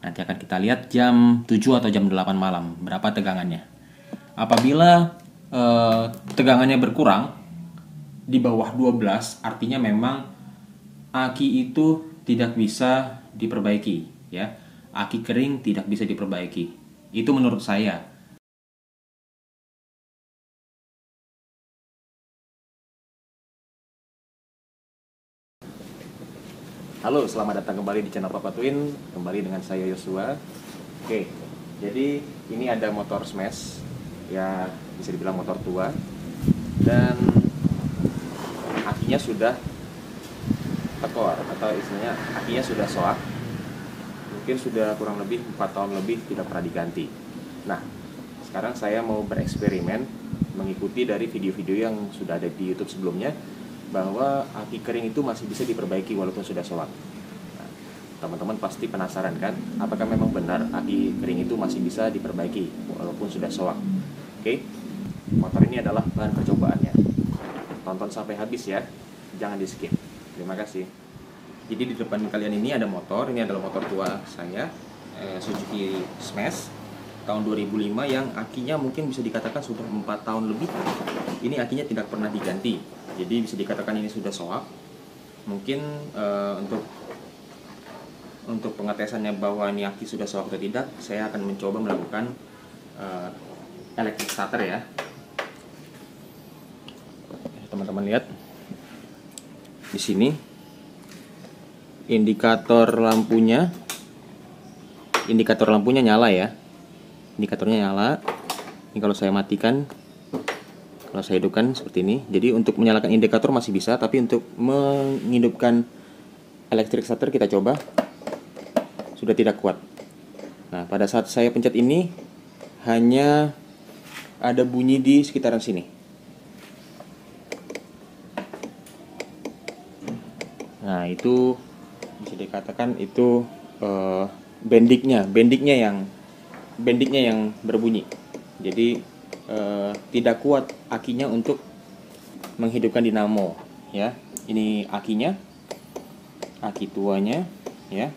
Nanti akan kita lihat jam 7 atau jam 8 malam berapa tegangannya. Apabila tegangannya berkurang di bawah 12, artinya memang aki itu tidak bisa diperbaiki, ya. Aki kering tidak bisa diperbaiki. Itu menurut saya. Halo, selamat datang kembali di channel Papa Twin. Kembali dengan saya Yosua. Oke, jadi ini ada motor smash, ya bisa dibilang motor tua. Dan akinya sudah tekor, atau istilahnya akinya sudah soak. Mungkin sudah kurang lebih 4 tahun lebih tidak pernah diganti. Nah, sekarang saya mau bereksperimen mengikuti dari video-video yang sudah ada di YouTube sebelumnya, bahwa aki kering itu masih bisa diperbaiki walaupun sudah soak. Nah, teman-teman pasti penasaran kan, apakah memang benar aki kering itu masih bisa diperbaiki walaupun sudah soak? Oke, motor ini adalah bahan percobaannya. Tonton sampai habis ya, jangan di skip. Terima kasih. Jadi di depan kalian ini ada motor, ini adalah motor tua saya, Suzuki Smash tahun 2005 yang akinya mungkin bisa dikatakan sudah 4 tahun lebih. Ini akinya tidak pernah diganti. Jadi bisa dikatakan ini sudah soak. Mungkin untuk pengetesannya bahwa ini aki sudah soak atau tidak, saya akan mencoba melakukan electric starter ya. Teman-teman lihat di sini indikator lampunya nyala ya. Indikatornya nyala. Ini kalau saya matikan, kalau saya hidupkan seperti ini. Jadi untuk menyalakan indikator masih bisa, tapi untuk menghidupkan electric starter kita coba, sudah tidak kuat. Nah, pada saat saya pencet ini hanya ada bunyi di sekitaran sini. Nah, itu bisa dikatakan itu bendiknya yang berbunyi. Jadi tidak kuat akinya untuk menghidupkan dinamo ya. Ini akinya, aki tuanya ya.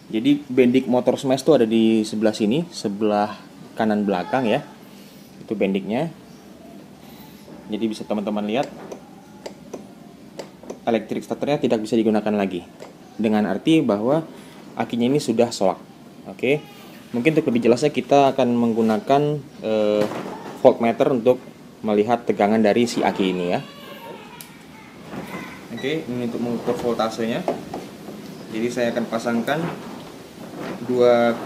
Jadi bendik motor smash itu ada di sebelah sini, sebelah kanan belakang ya. Itu bendiknya. Jadi bisa teman-teman lihat, electric starternya tidak bisa digunakan lagi, dengan arti bahwa akinya ini sudah soak. Oke. Mungkin untuk lebih jelasnya kita akan menggunakan voltmeter untuk melihat tegangan dari si aki ini ya. Oke, ini untuk mengukur voltasenya. Jadi saya akan pasangkan dua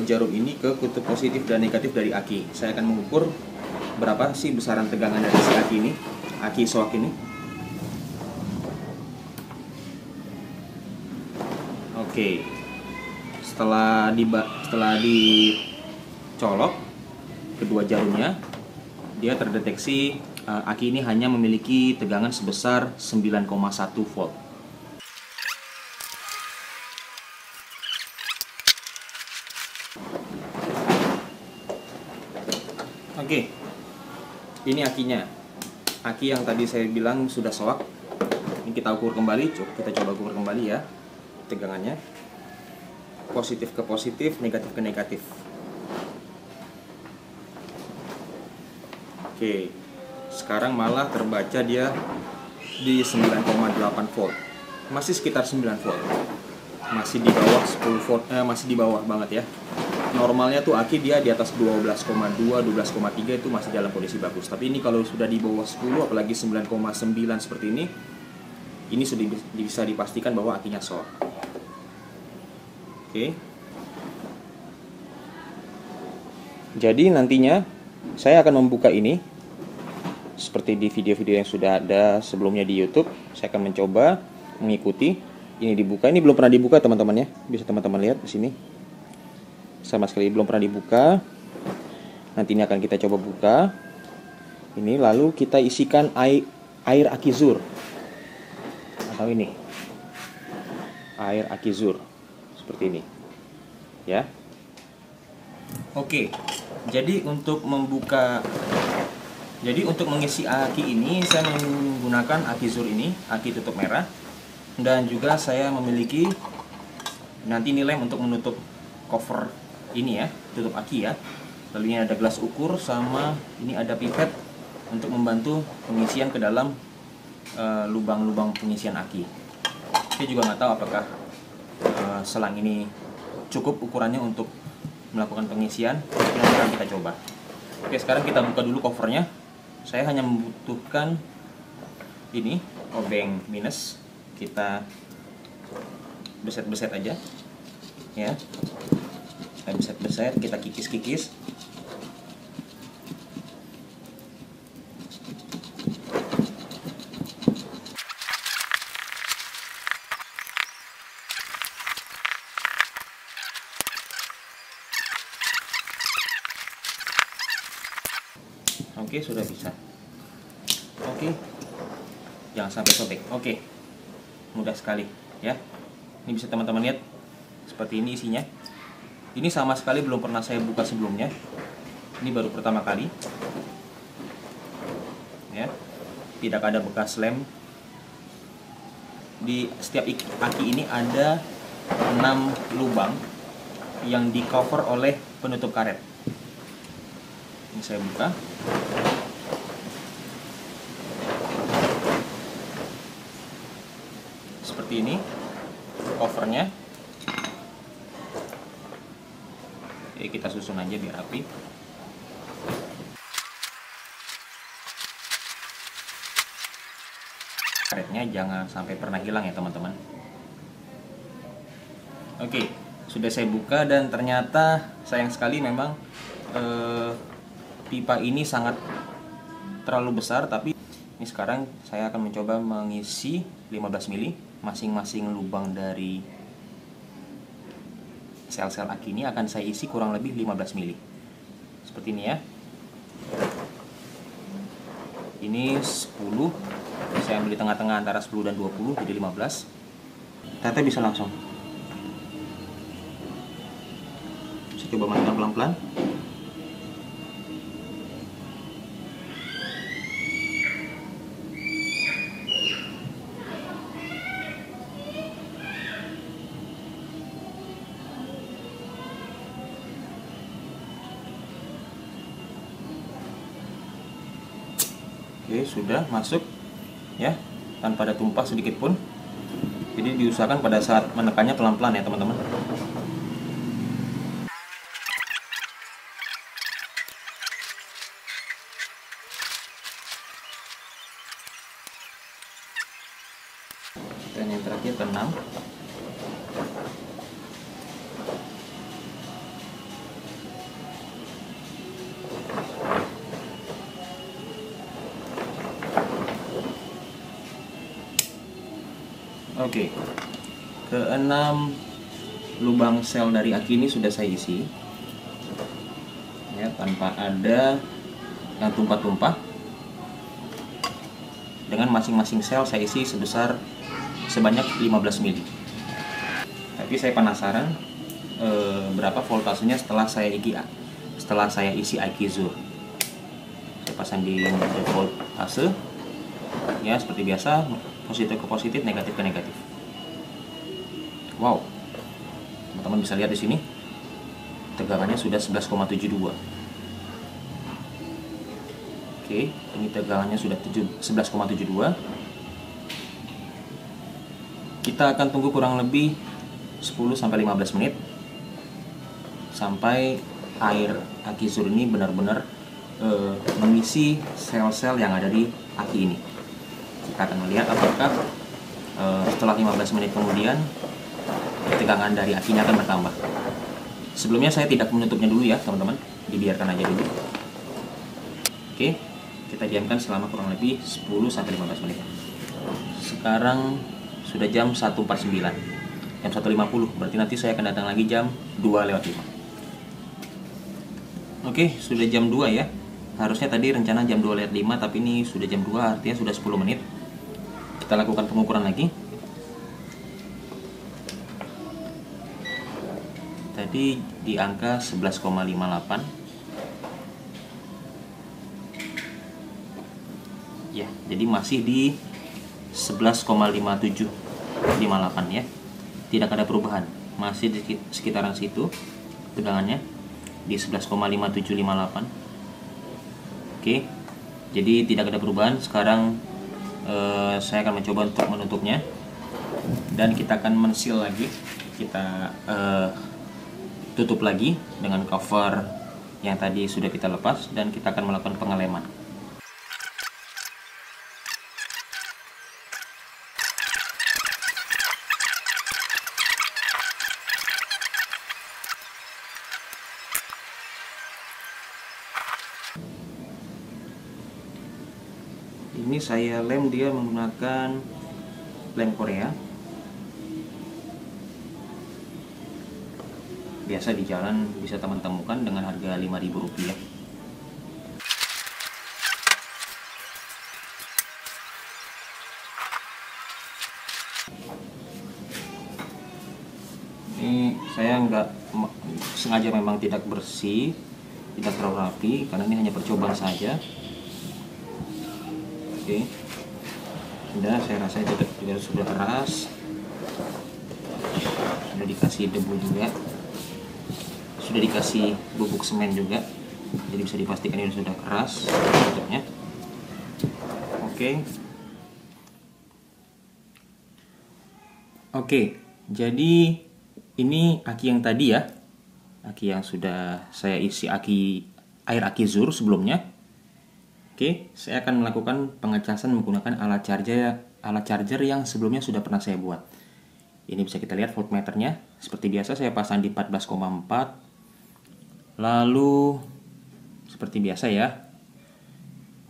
jarum ini ke kutub positif dan negatif dari aki. Saya akan mengukur berapa sih besaran tegangan dari si aki ini, aki soak ini. Oke. Setelah dicolok kedua jarumnya, dia terdeteksi aki ini hanya memiliki tegangan sebesar 9,1 volt. Oke, ini akinya. Aki yang tadi saya bilang sudah soak. Ini kita ukur kembali, kita coba ukur kembali ya tegangannya. Positif ke positif, negatif ke negatif. Oke, sekarang malah terbaca dia di 9,8 volt. Masih sekitar 9 volt. Masih di bawah 10 volt, masih di bawah banget ya. Normalnya tuh aki dia di atas 12,2, 12,3 itu masih dalam kondisi bagus. Tapi ini kalau sudah di bawah 10, apalagi 9,9 seperti ini sudah bisa dipastikan bahwa akinya soak. Oke. Jadi nantinya saya akan membuka ini seperti di video-video yang sudah ada sebelumnya di YouTube. Saya akan mencoba mengikuti ini dibuka. Ini belum pernah dibuka teman-teman ya. Bisa teman-teman lihat di sini. Sama sekali belum pernah dibuka. Nanti ini akan kita coba buka. Ini lalu kita isikan air akizur. Atau ini. Air akizur. Seperti ini ya. Oke, jadi untuk mengisi aki ini saya menggunakan akizur ini, aki tutup merah, dan juga saya memiliki nanti ini lem untuk menutup cover ini ya, tutup aki ya. Lalu ini ada gelas ukur, sama ini ada pipet untuk membantu pengisian ke dalam lubang-lubang pengisian aki. Saya juga nggak tahu apakah selang ini cukup ukurannya untuk melakukan pengisian. Nanti akan kita coba. Oke, sekarang kita buka dulu covernya. Saya hanya membutuhkan ini obeng minus. Kita beset-beset aja ya. Kita beset-beset, kita kikis-kikis. Oke, sudah bisa. Oke, jangan sampai sobek. Oke, mudah sekali ya. Ini bisa teman-teman lihat, seperti ini isinya. Ini sama sekali belum pernah saya buka sebelumnya. Ini baru pertama kali ya. Tidak ada bekas lem. Di setiap aki ini ada 6 lubang yang di cover oleh penutup karet. Ini saya buka. Seperti ini covernya. Oke, kita susun aja biar rapi. Karetnya jangan sampai pernah hilang ya teman-teman. Oke, sudah saya buka dan ternyata sayang sekali memang pipa ini sangat terlalu besar, tapi ini sekarang saya akan mencoba mengisi 15 mili masing-masing lubang dari sel-sel aki ini akan saya isi kurang lebih 15 mili. Seperti ini ya. Ini 10, saya ambil di tengah-tengah antara 10 dan 20, jadi 15. Ternyata bisa langsung. Saya coba matikan pelan-pelan. Oke, sudah masuk ya, tanpa ada tumpah sedikit pun. Jadi diusahakan pada saat menekannya pelan-pelan ya teman-teman. Dan yang terakhir ke-6. Oke, ke-6 lubang sel dari aki ini sudah saya isi ya, tanpa ada yang tumpah-tumpah. Dengan masing-masing sel saya isi sebanyak 15 mili. Tapi saya penasaran berapa voltasenya setelah saya isi AkiZur. Saya pasang di voltase ya, seperti biasa, positif ke positif, negatif ke negatif. Wow, teman-teman bisa lihat di sini tegangannya sudah 11,72. Oke, ini tegangannya sudah 11,72. Kita akan tunggu kurang lebih 10-15 menit sampai air AkiZur ini benar-benar mengisi sel-sel yang ada di aki ini. Kita akan melihat apakah setelah 15 menit kemudian tegangan dari akinya akan bertambah. Sebelumnya saya tidak menutupnya dulu ya teman-teman, dibiarkan aja dulu. Oke, kita diamkan selama kurang lebih 10-15 menit. Sekarang sudah jam 1.49, jam 1.50, berarti nanti saya akan datang lagi jam 2:05. Oke, sudah jam 2 ya. Harusnya tadi rencana jam 2:05, tapi ini sudah jam 2, artinya sudah 10 menit. Kita lakukan pengukuran lagi. Tadi di angka 11,58. Ya, jadi masih di 11,5758 ya. Tidak ada perubahan, masih di sekitaran situ. tegangannya di 11,5758. Oke, jadi tidak ada perubahan. Sekarang saya akan mencoba untuk menutupnya, dan kita akan men-seal lagi. Kita tutup lagi dengan cover yang tadi sudah kita lepas, dan kita akan melakukan pengeleman. Ini saya lem dia menggunakan lem Korea. Biasa di jalan bisa teman temukan dengan harga Rp5.000. Ini saya nggak sengaja, memang tidak bersih, tidak terlalu rapi, karena ini hanya percobaan saja. Oke, sudah, saya rasa itu juga sudah keras, sudah dikasih debu juga, sudah dikasih bubuk semen juga, jadi bisa dipastikan ini sudah keras tutupnya. Oke, jadi ini aki yang tadi ya, aki yang sudah saya isi air aki Zur sebelumnya. Oke, saya akan melakukan pengecasan menggunakan alat charger yang sebelumnya sudah pernah saya buat. Ini bisa kita lihat voltmeternya. Seperti biasa saya pasang di 14,4. Lalu seperti biasa ya,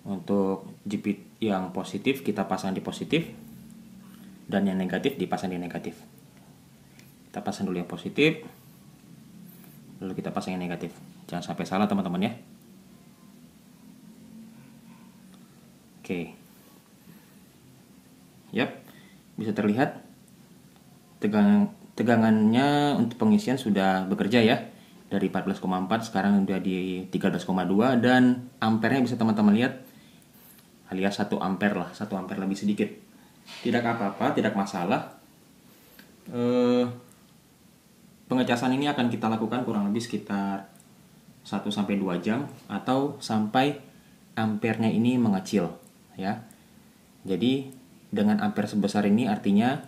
untuk jepit yang positif kita pasang di positif, dan yang negatif dipasang di negatif. Kita pasang dulu yang positif, lalu kita pasang yang negatif. Jangan sampai salah teman-teman ya. Oke. Yap, bisa terlihat tegangannya untuk pengisian sudah bekerja ya. Dari 14,4 sekarang udah di 13,2, dan ampernya bisa teman-teman lihat, alias 1 ampere lah, 1 ampere lebih sedikit. Tidak apa-apa, tidak masalah. Pengecasan ini akan kita lakukan kurang lebih sekitar 1-2 jam, atau sampai ampernya ini mengecil ya. Jadi dengan ampere sebesar ini artinya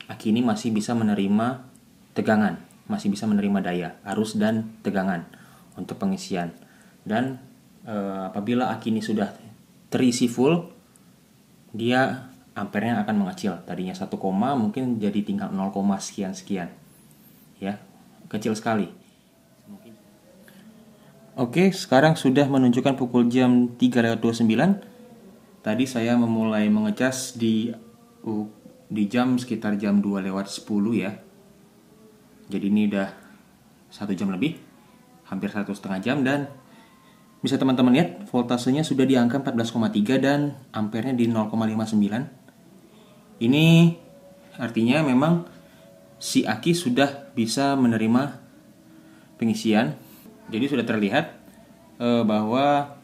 aki ini masih bisa menerima tegangan, masih bisa menerima daya, arus dan tegangan untuk pengisian. Dan apabila aki ini sudah terisi full, dia ampernya akan mengecil. Tadinya 1, mungkin jadi tinggal 0, sekian ya, kecil sekali. Oke, sekarang sudah menunjukkan pukul jam 3:29. Tadi saya memulai mengecas di jam sekitar jam 2:10 ya. Jadi ini udah 1 jam lebih, hampir 1,5 jam, dan bisa teman-teman lihat voltasenya sudah di angka 14,3 dan ampernya di 0,59. Ini artinya memang si aki sudah bisa menerima pengisian. Jadi sudah terlihat bahwa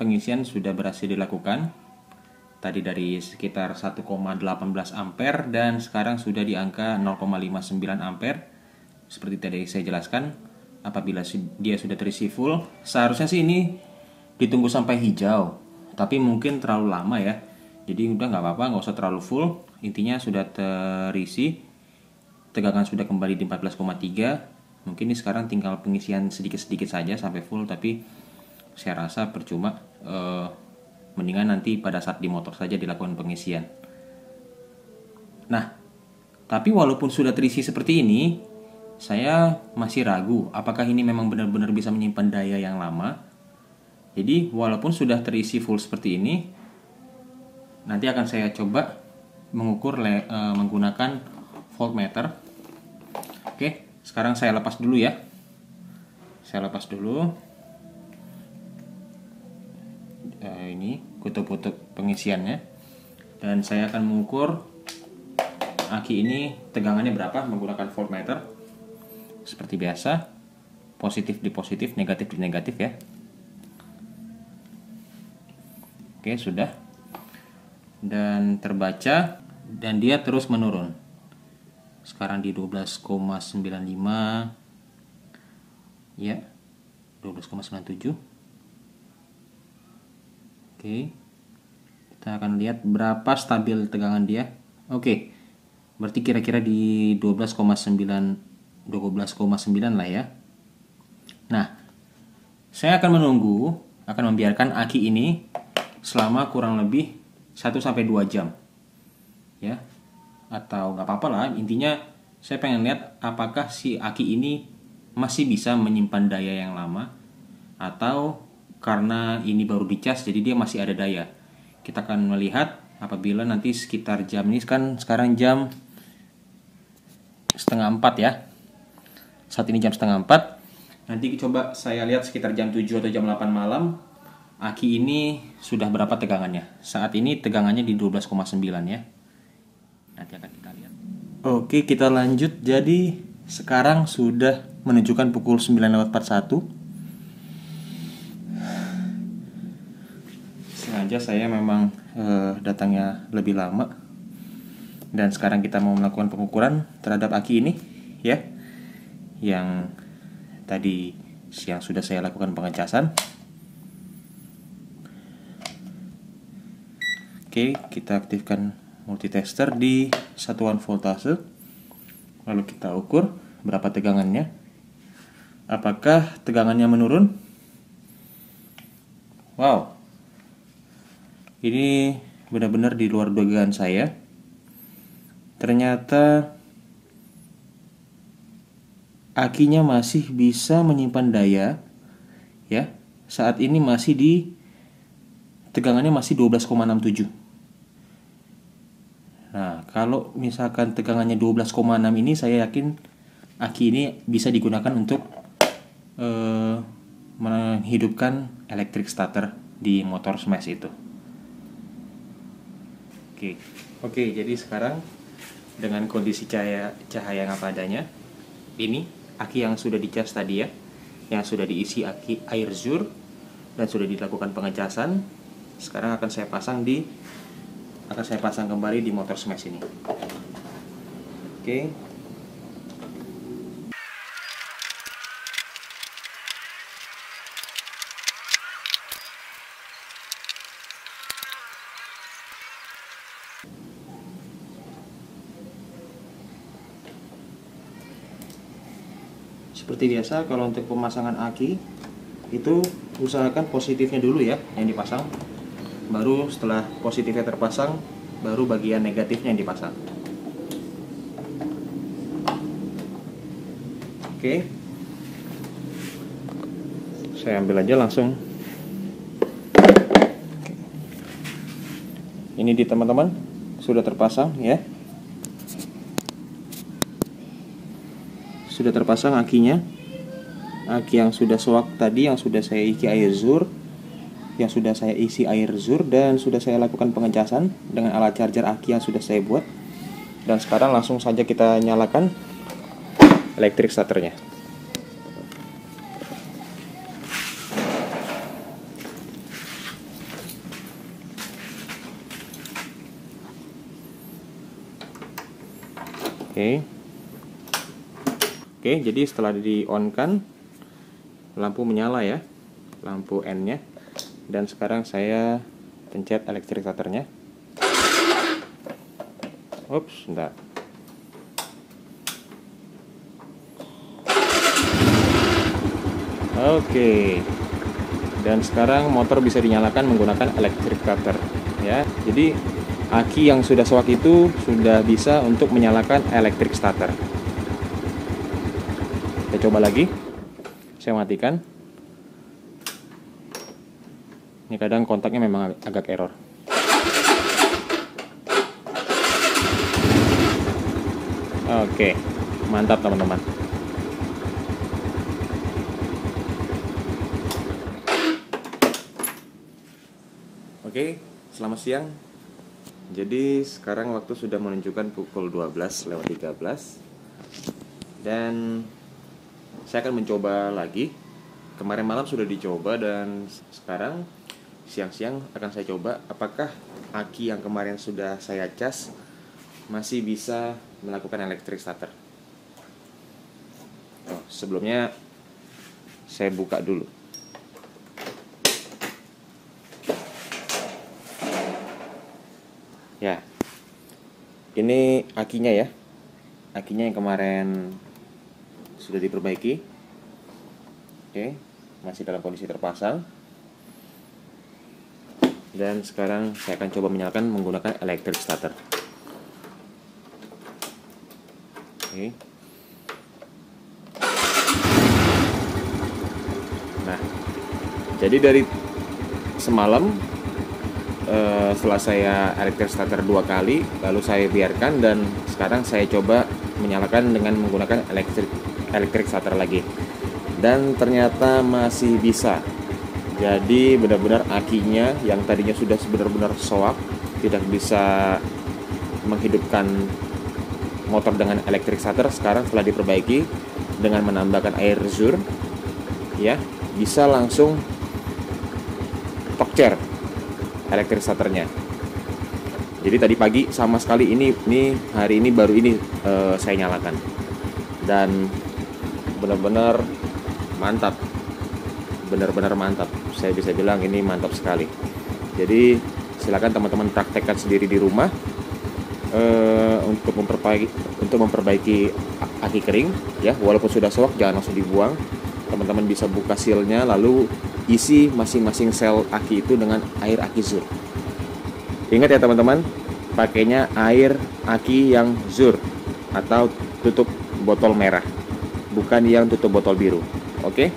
pengisian sudah berhasil dilakukan. Tadi dari sekitar 1,18 ampere dan sekarang sudah di angka 0,59 ampere. Seperti tadi saya jelaskan, apabila dia sudah terisi full, seharusnya sih ini ditunggu sampai hijau, tapi mungkin terlalu lama ya. Jadi udah nggak apa-apa, nggak usah terlalu full. Intinya sudah terisi, tegangan sudah kembali di 14,3. Mungkin ini sekarang tinggal pengisian sedikit-sedikit saja sampai full, tapi saya rasa percuma. Mendingan nanti pada saat di motor saja dilakukan pengisian. Nah, tapi walaupun sudah terisi seperti ini, saya masih ragu apakah ini memang benar-benar bisa menyimpan daya yang lama. Jadi walaupun sudah terisi full seperti ini, nanti akan saya coba mengukur menggunakan voltmeter. Oke, sekarang saya lepas dulu ya. Saya lepas dulu. Ini kutub-kutub pengisiannya, dan saya akan mengukur aki ini tegangannya berapa menggunakan voltmeter. Seperti biasa, positif di positif, negatif di negatif ya. Oke, sudah, dan terbaca, dan dia terus menurun. Sekarang di 12,95, Ya, 12,97. Oke. Kita akan lihat berapa stabil tegangan dia. Oke. Berarti kira-kira di 12,9 lah ya. Nah, saya akan membiarkan aki ini selama kurang lebih 1-2 jam. Ya. Atau nggak apa-apa lah, intinya saya pengen lihat apakah si aki ini masih bisa menyimpan daya yang lama, atau karena ini baru dicas jadi dia masih ada daya. Kita akan melihat apabila nanti sekitar jam ini, kan sekarang jam 3:30 ya. Saat ini jam 3:30. Nanti coba saya lihat sekitar jam 7 atau jam 8 malam, aki ini sudah berapa tegangannya. Saat ini tegangannya di 12,9 ya. Nanti akan kita lihat. Oke, kita lanjut. Jadi sekarang sudah menunjukkan pukul 9:41. Sengaja saya memang datangnya lebih lama. Dan sekarang kita mau melakukan pengukuran terhadap aki ini ya. Yang tadi siang sudah saya lakukan pengecasan. Oke, kita aktifkan multitester di satuan voltase. Lalu kita ukur berapa tegangannya. Apakah tegangannya menurun? Wow. Ini benar-benar di luar dugaan saya. Ternyata akinya masih bisa menyimpan daya ya. Saat ini masih di tegangannya masih 12,67. Nah, kalau misalkan tegangannya 12,6 ini, saya yakin aki ini bisa digunakan untuk menghidupkan electric starter di motor smash itu. Oke, jadi sekarang dengan kondisi cahaya yang apa adanya, ini aki yang sudah dicas tadi ya, yang sudah diisi aki air zur dan sudah dilakukan pengecasan. Sekarang akan saya pasang kembali di motor smash ini. Oke. Seperti biasa, kalau untuk pemasangan aki itu usahakan positifnya dulu ya yang dipasang. Baru setelah positifnya terpasang, baru bagian negatifnya yang dipasang. Oke. Saya ambil aja langsung. Ini di teman-teman sudah terpasang ya. Sudah terpasang akinya. Aki yang sudah soak tadi, yang sudah saya isi air zur, dan sudah saya lakukan pengecasan dengan alat charger aki yang sudah saya buat. Dan sekarang langsung saja kita nyalakan electric starternya. Oke, jadi setelah di-on-kan, lampu menyala ya, lampu N-nya. Dan sekarang saya pencet electric starternya. Ups, enggak. Oke. Dan sekarang motor bisa dinyalakan menggunakan electric starter ya. Jadi aki yang sudah soak itu sudah bisa untuk menyalakan electric starter. Kita coba lagi. Saya matikan. Ini kadang kontaknya memang agak error. Oke, mantap teman-teman. Oke, selamat siang. Jadi sekarang waktu sudah menunjukkan pukul 12:13. Dan saya akan mencoba lagi. Kemarin malam sudah dicoba dan sekarang siang-siang akan saya coba apakah aki yang kemarin sudah saya cas masih bisa melakukan electric starter. Sebelumnya saya buka dulu. Ya, ini akinya ya, akinya yang kemarin sudah diperbaiki. Oke, masih dalam kondisi terpasang. Dan sekarang saya akan coba menyalakan menggunakan electric starter. Oke. Nah, jadi dari semalam setelah saya electric starter 2 kali, lalu saya biarkan, dan sekarang saya coba menyalakan dengan menggunakan electric starter lagi, dan ternyata masih bisa. Jadi benar-benar akinya yang tadinya sudah benar-benar soak, tidak bisa menghidupkan motor dengan electric starter, sekarang setelah diperbaiki dengan menambahkan air zur, ya, bisa langsung tokcer electric starternya. Jadi tadi pagi sama sekali ini hari ini baru ini saya nyalakan, dan benar-benar mantap, benar-benar mantap. Saya bisa bilang ini mantap sekali. Jadi silakan teman-teman praktekkan sendiri di rumah untuk memperbaiki aki kering, ya. Walaupun sudah soak, jangan langsung dibuang. Teman-teman bisa buka sealnya, lalu isi masing-masing sel aki itu dengan air aki zur. Ingat ya teman-teman, pakainya air aki yang zur atau tutup botol merah, bukan yang tutup botol biru. Oke?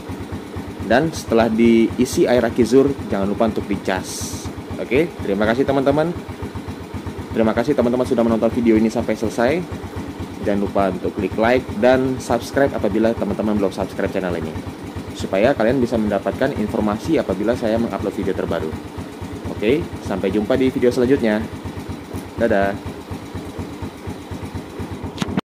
Dan setelah diisi air aki zur, jangan lupa untuk dicas. Oke? Terima kasih teman-teman. Terima kasih teman-teman sudah menonton video ini sampai selesai. Jangan lupa untuk klik like dan subscribe apabila teman-teman belum subscribe channel ini, supaya kalian bisa mendapatkan informasi apabila saya mengupload video terbaru. Oke, sampai jumpa di video selanjutnya. Dadah.